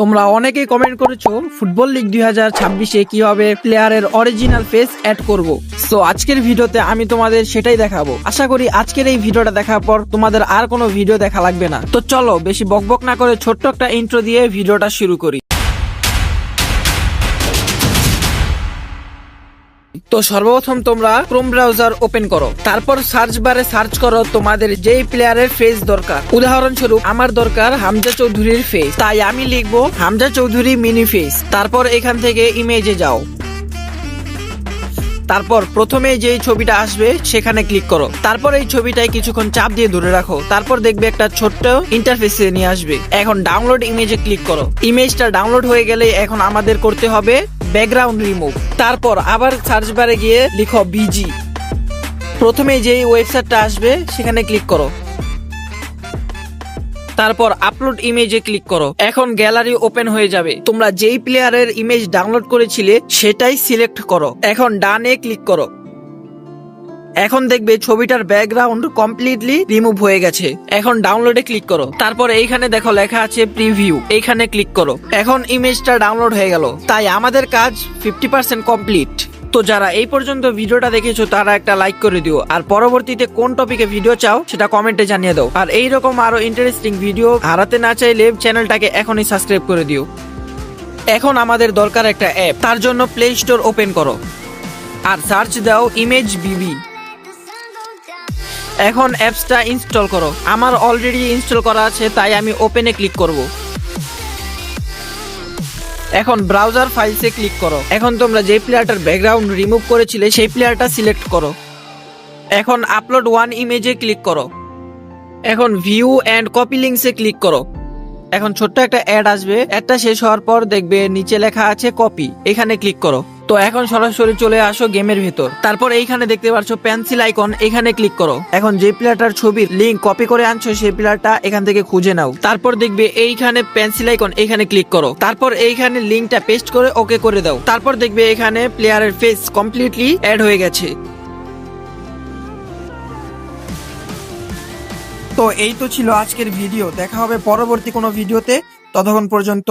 তোমরা অনেকেই কমেন্ট করেছো ফুটবল লিগ 2026-এ কিভাবে প্লেয়ারের অরিজিনাল ফেস অ্যাড করব। সো আজকের ভিডিওতে আমি তোমাদের সেটাই দেখাবো। আশা করি আজকের এই ভিডিওটা দেখার পর তোমাদের আর কোনো ভিডিও দেখা লাগবে না। তো চলো বেশি বকবক না করে ছোট্ট একটা ইন্ট্রো দিয়ে ভিডিওটা শুরু করি। তো সর্বপ্রথম তোমরা ক্রোম ব্রাউজার ওপেন করো, তারপর সার্চ বারে সার্চ করো তোমাদের যেই প্লেয়ারের ফেস দরকার। উদাহরণস্বরূপ আমার দরকার হামজা চৌধুরীর ফেস, তাই আমি লিখবো হামজা চৌধুরী মিনি ফেস। তারপর এখান থেকে ইমেজে যাও, তারপর প্রথমে যেই ছবিটা আসবে সেখানে ক্লিক করো। তারপর এই ছবিটায় কিছুক্ষণ চাপ দিয়ে ধরে রাখো, তারপর দেখবে একটা ছোট্ট ইন্টারফেসে নিয়ে আসবে। এখন ডাউনলোড ইমেজে ক্লিক করো। ইমেজটা ডাউনলোড হয়ে গেলে এখন আমাদের করতে হবে ব্যাকগ্রাউন্ড রিমুভ। তারপর আবার সার্চ বারে গিয়ে লিখো বিজি। প্রথমে যেই ওয়েবসাইটটা আসবে সেখানে ক্লিক করো, তারপর আপলোড ইমেজে ক্লিক করো। এখন গ্যালারি ওপেন হয়ে যাবে। তোমরা যেই প্লেয়ারের ইমেজ ডাউনলোড করেছিলে সেটাই সিলেক্ট করো। এখন ডানে ক্লিক করো। এখন দেখবে ছবিটার ব্যাকগ্রাউন্ড কমপ্লিটলি রিমুভ হয়ে গেছে। এখন ডাউনলোডে ক্লিক করো, তারপর এইখানে দেখো লেখা আছে প্রিভিউ, এইখানে ক্লিক করো। এখন ইমেজটা ডাউনলোড হয়ে গেল, তাই আমাদের কাজ 50% কমপ্লিট। তো যারা এই পর্যন্ত ভিডিওটা দেখেছো তারা একটা লাইক করে দিও, আর পরবর্তীতে কোন টপিকে ভিডিও চাও সেটা কমেন্টে জানিয়ে দাও। আর এইরকম আরো ইন্টারেস্টিং ভিডিও হারাতে না চাইলে চ্যানেলটাকে এখনই সাবস্ক্রাইব করে দিও। এখন আমাদের দরকার একটা অ্যাপ, তার জন্য প্লে স্টোর ওপেন করো আর সার্চ দাও ইমেজ বিবি। এখন অ্যাপসটা ইনস্টল করো। আমার অলরেডি ইনস্টল করা আছে, তাই আমি ওপেনে ক্লিক করব। এখন ব্রাউজার ফাইলসে ক্লিক করো। এখন তোমরা যে প্লেয়ারটার ব্যাকগ্রাউন্ড রিমুভ করেছিলে সেই প্লেয়ারটা সিলেক্ট করো। এখন আপলোড ওয়ান ইমেজে ক্লিক করো। এখন ভিউ এন্ড কপি লিঙ্কসে ক্লিক করো। এখন ছোট্ট একটা অ্যাড আসবে, অ্যাডটা শেষ হওয়ার পর দেখবে নিচে লেখা আছে কপি, এখানে ক্লিক করো। তো এখন সরাসরি চলে আসো গেমের ভেতর। তারপর এইখানে দেখতে পাচ্ছ পেন্সিল আইকন, এখানে ক্লিক করো। এখন যে প্লেয়ারটার ছবির লিঙ্ক কপি করে আনছো সেই প্লেয়ারটা এখান থেকে খুঁজে নাও। তারপর দেখবে এইখানে পেন্সিল আইকন, এখানে ক্লিক করো। তারপর এইখানে লিঙ্কটা পেস্ট করে ওকে করে দাও। তারপর দেখবে এখানে প্লেয়ারের ফেস কমপ্লিটলি অ্যাড হয়ে গেছে। তো এই তো ছিল আজকের ভিডিও। দেখা হবে পরবর্তী কোনো ভিডিওতে। ততক্ষণ পর্যন্ত